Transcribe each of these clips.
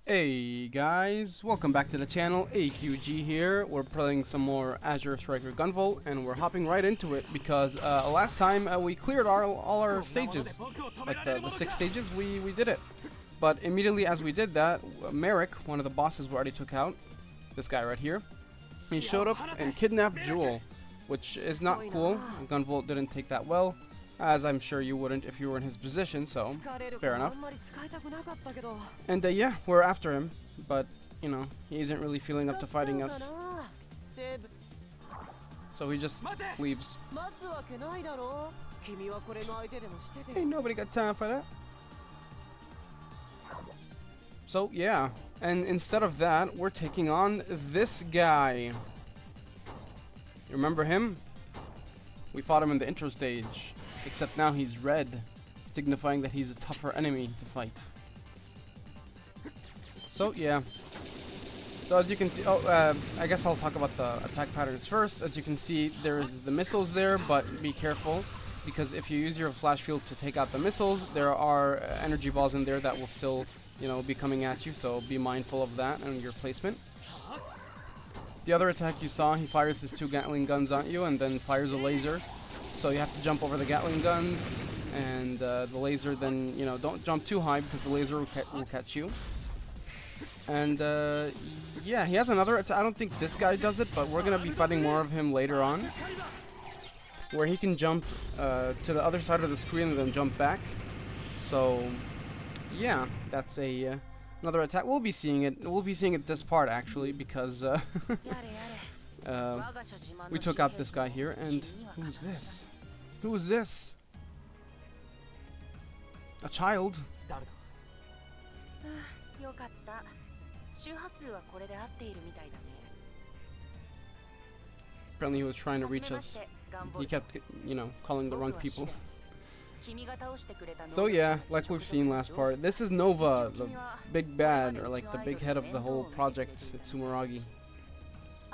Hey guys, welcome back to the channel. AQG here. We're playing some more Azure Striker Gunvolt, and we're hopping right into it because last time we cleared all our stages, like the 6 stages. We did it, but immediately as we did that, Merrick, one of the bosses we already took out, this guy right here, he showed up and kidnapped Jewel, which is not cool. Gunvolt didn't take that well, as I'm sure you wouldn't if you were in his position, so fair enough. And yeah, we're after him, but you know, he isn't really feeling up to fighting us, so he just leaves. Ain't nobody got time for that. So yeah, and instead of that, we're taking on this guy. You remember him? We fought him in the intro stage. Except now he's red, signifying that he's a tougher enemy to fight. So yeah. So as you can see, I guess I'll talk about the attack patterns first. As you can see, there's the missiles there, but be careful, because if you use your flash field to take out the missiles, there are energy balls in there that will still, you know, be coming at you. So be mindful of that and your placement. The other attack you saw, he fires his 2 Gatling guns at you and then fires a laser. So you have to jump over the Gatling guns, and the laser then, you know, don't jump too high because the laser will catch you. And yeah, he has another attack. I don't think this guy does it, but we're going to be fighting more of him later on, where he can jump to the other side of the screen and then jump back. So yeah, that's another attack. We'll be seeing it this part actually, because we took out this guy here. And who's this? Who is this? A child? Apparently he was trying to reach us. He kept, you know, calling the wrong people. So yeah, like we've seen last part, this is Nova, the big bad, or like the big head of the whole project at Sumeragi.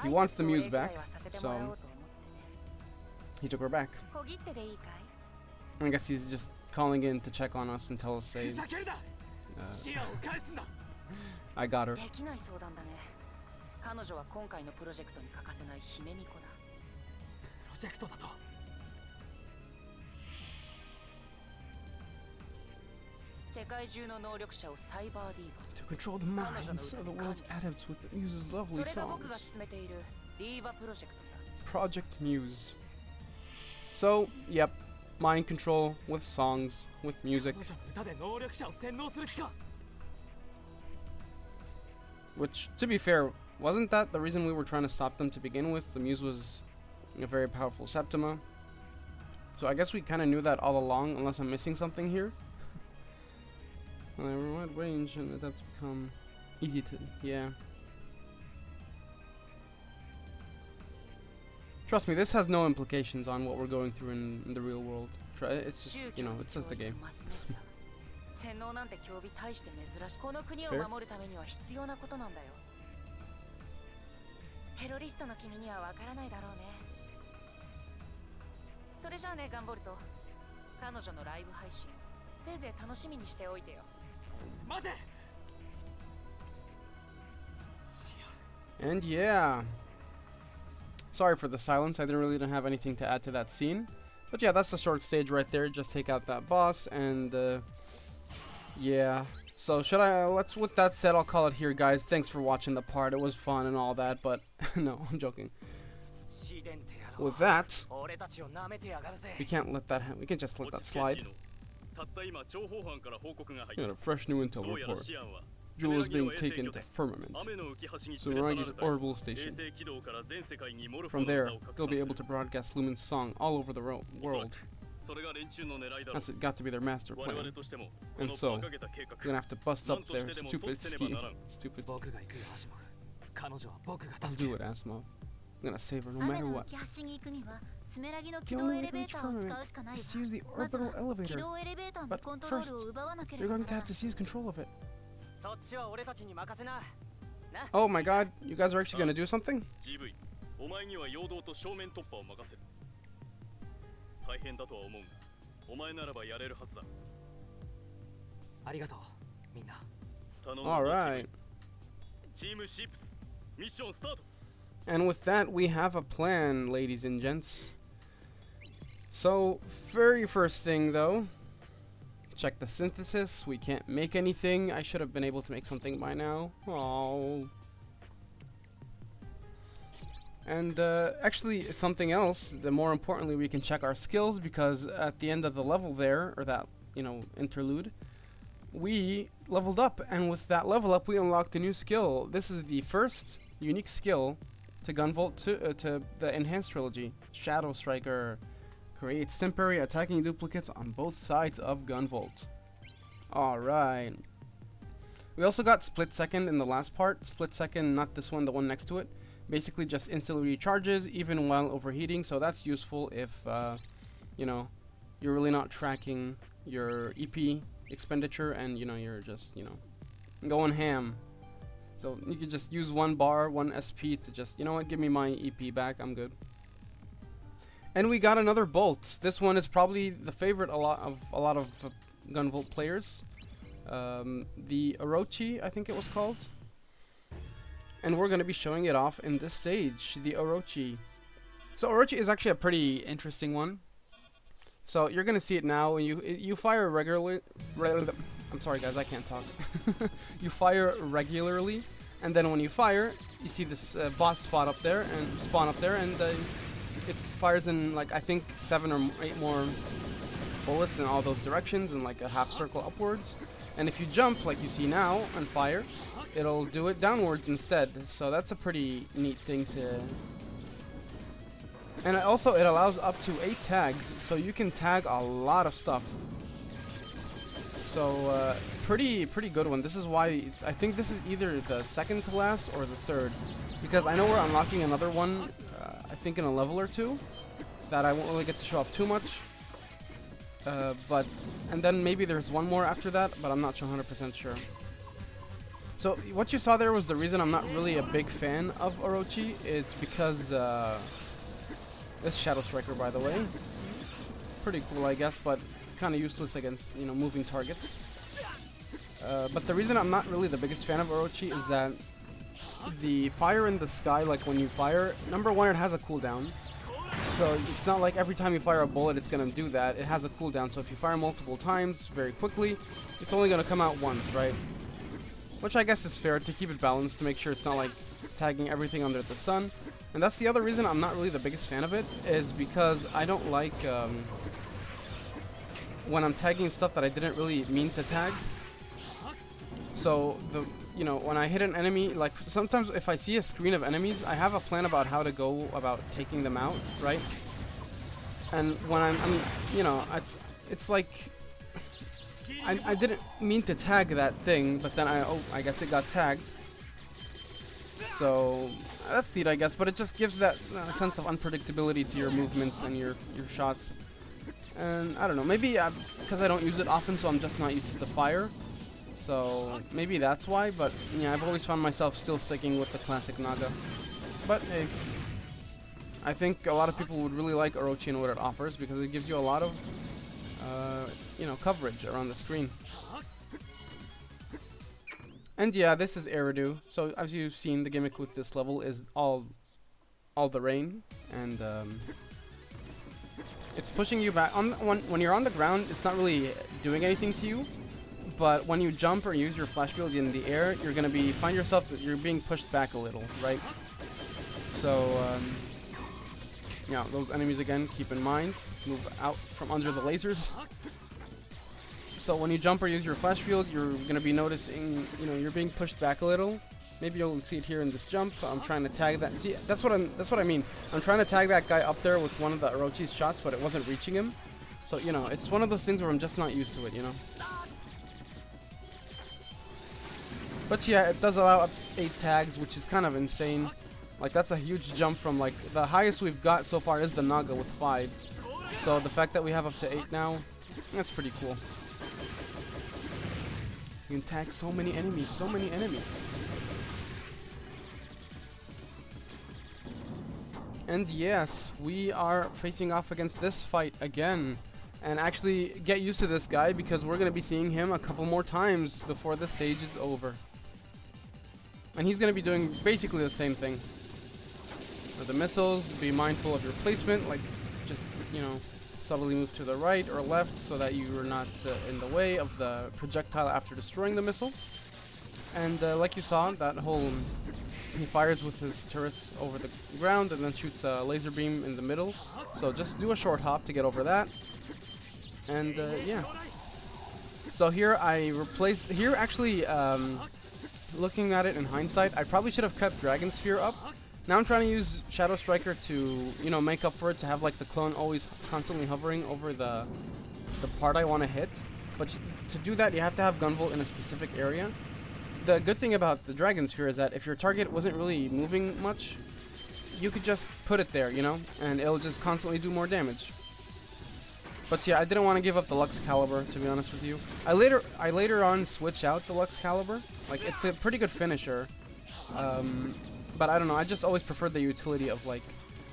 He wants the muse back, so he took her back. I guess he's just calling in to check on us and tell us, say, I got her. To control the minds of the world's adepts with the muse's lovely songs. Project Muse. So, yep, mind control with songs, with music. Which, to be fair, wasn't that the reason we were trying to stop them to begin with? The Muse was a very powerful Septima. So I guess we kind of knew that all along, unless I'm missing something here. Wide range, and that's become easy to, yeah. Trust me, this has no implications on what we're going through in the real world. It's just, you know, it's just a game. Fair? And yeah, sorry for the silence. I didn't really have anything to add to that scene, but yeah, that's the short stage right there. Just take out that boss, and yeah. So with that said, I'll call it here, guys. Thanks for watching the part. It was fun and all that, but no, I'm joking. With that, we can't let that happen. We can just let that slide. We got a fresh new intel report. Jewel is being taken to Firmament, Sumeragi's orbital station. From there, they'll be able to broadcast Lumen's song all over the world. That's got to be their master plan. And so, we're gonna have to bust up their stupid scheme. Stupid. I'll do it, Asimov. I'm gonna save her no matter what. The only way to reach Firmament is to use the orbital elevator. But first, you're going to have to seize control of it. Oh my god, you guys are actually going to do something? Alright. And with that, we have a plan, ladies and gents. So, very first thing though, check the synthesis. We can't make anything. I should have been able to make something by now. Oh. And actually, something else, more importantly, we can check our skills, because at the end of the level there, or that, you know, interlude, we leveled up, and with that level up, we unlocked a new skill. This is the first unique skill to Gunvolt to the Enhanced Trilogy. Shadow Striker creates temporary attacking duplicates on both sides of Gunvolt. Alright. We also got Split Second in the last part. Split Second, not this one, the one next to it. Basically just instantly recharges even while overheating, so that's useful if, you know, you're really not tracking your EP expenditure and, you know, you're just, you know, going ham. So you can just use one bar, one SP to just, you know what, give me my EP back, I'm good. And we got another bolt. This one is probably the favorite a lot of Gunvolt players. The Orochi, I think it was called. And we're going to be showing it off in this stage, the Orochi. So Orochi is actually a pretty interesting one. So you're going to see it now. When you fire regularly. I'm sorry guys, I can't talk. You fire regularly, and then when you fire, you see this bot spot up there and spawn up there, and it fires in like I think 7 or 8 more bullets in all those directions, in like a half circle upwards. And if you jump like you see now and fire, it'll do it downwards instead. So that's a pretty neat thing to... And also it allows up to 8 tags, so you can tag a lot of stuff. So pretty good one. This is why I think this is either the second to last or the third, because I know we're unlocking another one, I think in a level or two, that I won't really get to show off too much. And then maybe there's one more after that, but I'm not 100% sure. So what you saw there was the reason I'm not really a big fan of Orochi. It's because this Shadow Striker, by the way, pretty cool, I guess, but kind of useless against, you know, moving targets. But the reason I'm not really the biggest fan of Orochi is that the fire in the sky, like when you fire, number one, it has a cooldown. So it's not like every time you fire a bullet it's gonna do that. It has a cooldown, so if you fire multiple times very quickly, it's only gonna come out once, right? Which I guess is fair to keep it balanced, to make sure it's not like tagging everything under the sun. And that's the other reason I'm not really the biggest fan of it, is because I don't like when I'm tagging stuff that I didn't really mean to tag. So you know, when I hit an enemy, like sometimes if I see a screen of enemies, I have a plan about how to go about taking them out, right? And when I'm you know, it's like I didn't mean to tag that thing, but then I guess it got tagged. So that's neat, I guess, but it just gives that sense of unpredictability to your movements and your shots. And I don't know, maybe because I don't use it often, so I'm just not used to the fire. So maybe that's why, but yeah, I've always found myself still sticking with the classic Naga. But hey, I think a lot of people would really like Orochi and what it offers, because it gives you a lot of you know, coverage around the screen. And yeah, this is Eridu. So as you've seen, the gimmick with this level is all the rain, and it's pushing you back. When you're on the ground, it's not really doing anything to you. But when you jump or use your flash build in the air, you're gonna find yourself that you're being pushed back a little, right? So yeah, those enemies again, keep in mind, move out from under the lasers. So when you jump or use your flash field, you're gonna be noticing, you know, you're being pushed back a little. Maybe you'll see it here in this jump. I'm trying to tag that. See, that's what I mean. I'm trying to tag that guy up there with one of the Orochi's shots, but it wasn't reaching him. So you know, it's one of those things where I'm just not used to it, you know. But yeah, it does allow up to 8 tags, which is kind of insane. Like, that's a huge jump from, like, the highest we've got so far is the Naga with 5. So the fact that we have up to 8 now, that's pretty cool. You can tag so many enemies, so many enemies. And yes, we are facing off against this fight again. And actually, get used to this guy, because we're going to be seeing him a couple more times before the stage is over. And he's going to be doing basically the same thing. For the missiles, be mindful of your placement, like just, you know, subtly move to the right or left so that you are not in the way of the projectile after destroying the missile. And like you saw, that whole, he fires with his turrets over the ground and then shoots a laser beam in the middle. So just do a short hop to get over that. And yeah. So here I replace, here actually, looking at it in hindsight, I probably should have kept Dragon Sphere up. Now I'm trying to use Shadow Striker to, you know, make up for it, to have like the clone always constantly hovering over the part I want to hit. But to do that, you have to have Gunvolt in a specific area. The good thing about the Dragon Sphere is that if your target wasn't really moving much, you could just put it there, you know, and it'll just constantly do more damage. But yeah, I didn't want to give up the Lux Caliber, to be honest with you. I later on switch out the Lux Caliber. Like, it's a pretty good finisher. But I don't know, I just always preferred the utility of like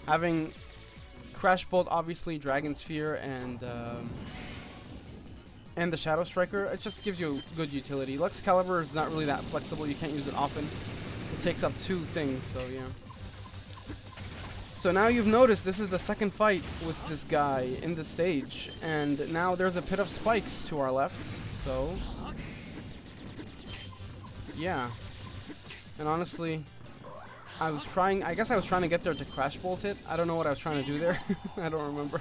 having Crash Bolt, obviously, Dragon Sphere, and the Shadow Striker. It just gives you good utility. Lux Caliber is not really that flexible, you can't use it often. It takes up 2 things, so yeah. So now you've noticed this is the second fight with this guy in the stage, and now there's a pit of spikes to our left, so yeah. And honestly, I guess I was trying to get there to Crash Bolt it. I don't know what I was trying to do there. I don't remember.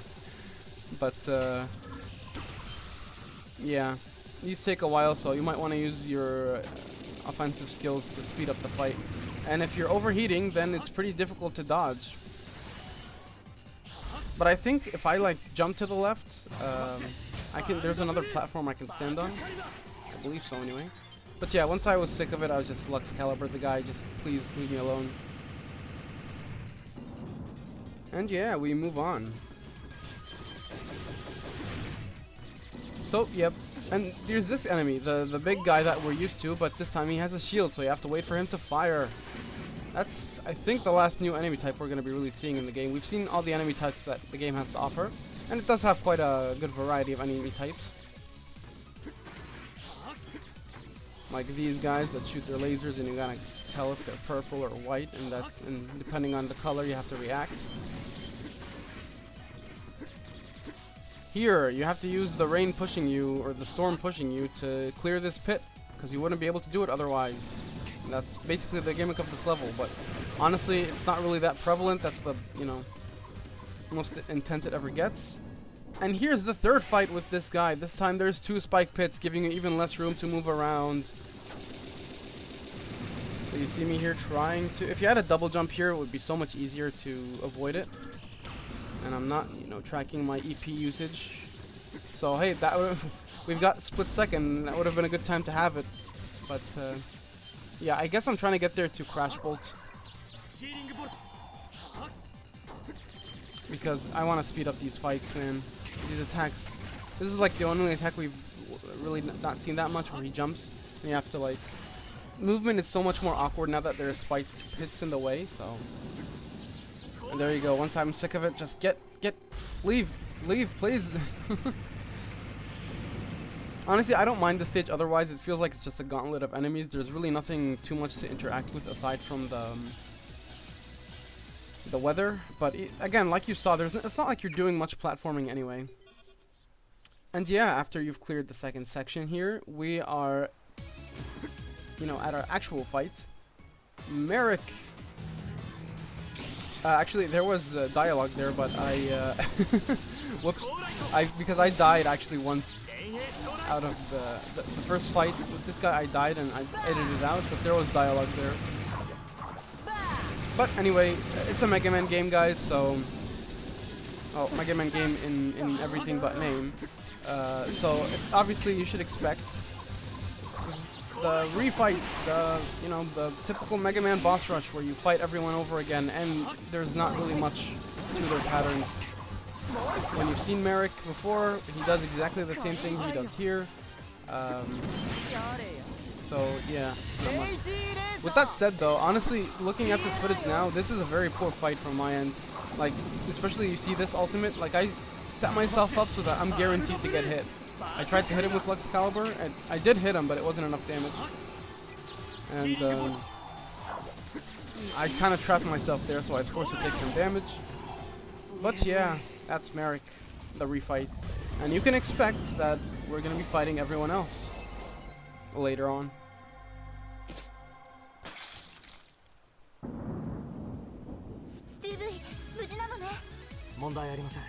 But yeah, these take a while, so you might want to use your offensive skills to speed up the fight. And if you're overheating, then it's pretty difficult to dodge. But I think if I like jump to the left, there's another platform I can stand on. I believe so anyway. But yeah, once I was sick of it, I was just Lux Caliber the guy, just please leave me alone. And yeah, we move on. So, yep. And there's this enemy, the big guy that we're used to, but this time he has a shield, so you have to wait for him to fire. That's, I think, the last new enemy type we're going to be really seeing in the game. We've seen all the enemy types that the game has to offer, and it does have quite a good variety of enemy types. Like these guys that shoot their lasers, and you gotta tell if they're purple or white, and depending on the color you have to react. Here, you have to use the rain pushing you, or the storm pushing you, to clear this pit, because you wouldn't be able to do it otherwise. And that's basically the gimmick of this level, but honestly, it's not really that prevalent. That's the, you know, most intense it ever gets. And here's the third fight with this guy. This time there's 2 spike pits, giving you even less room to move around. So you see me here trying to... If you had a double jump here, it would be so much easier to avoid it. And I'm not, you know, tracking my EP usage. So hey, we've got split second. That would have been a good time to have it. But yeah, I guess I'm trying to get there to Crash Bolt, because I want to speed up these fights, man. These attacks. This is like the only attack we've really not seen that much, where he jumps and you have to like... Movement is so much more awkward now that there's spike pits in the way, so... And there you go. Once I'm sick of it, just leave, please. Honestly, I don't mind the stage otherwise. It feels like it's just a gauntlet of enemies. There's really nothing too much to interact with aside from the weather. But again, like you saw, it's not like you're doing much platforming anyway. And yeah, after you've cleared the second section here, we are, you know, at our actual fight. Merrick. Actually, there was dialogue there, but I, whoops, because I died actually once out of the first fight with this guy. I died and I edited it out, but there was dialogue there. But anyway, it's a Mega Man game, guys, so... Oh, Mega Man game in everything but name. So, it's obviously you should expect the refights, you know, the typical Mega Man boss rush where you fight everyone over again, and there's not really much to their patterns. When you've seen Merrick before, he does exactly the same thing he does here. So yeah, not much. With that said though, honestly, looking at this footage now, this is a very poor fight from my end. Like, especially you see this ultimate, like I set myself up so that I'm guaranteed to get hit. I tried to hit him with Lux Caliber, and I did hit him, but it wasn't enough damage. And I kind of trapped myself there, so I was forced to take some damage. But yeah, that's Merrick, the refight. And you can expect that we're going to be fighting everyone else later on. 問題ありません。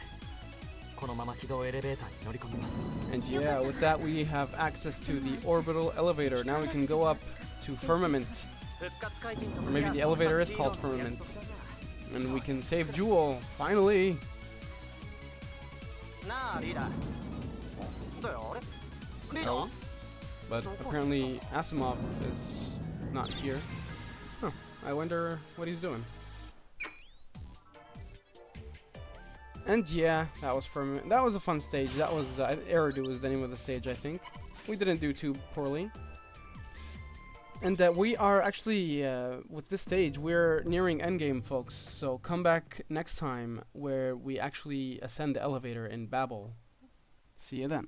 このまま軌道エレベーターに乗り込みます。 And yeah, with that we have access to the orbital elevator. Now we can go up to Firmament. Or maybe the elevator is called Firmament. And we can save Jewel, finally! なあ、リーダー。どうよ、あれ？リーダー？ Oh, but apparently Asimov is not here. Huh, I wonder what he's doing. And yeah, that was Firmament. That was a fun stage. That was Eridu was the name of the stage, I think. We didn't do too poorly. And we are actually, with this stage, we're nearing endgame, folks. So come back next time where we actually ascend the elevator in Babel. See you then.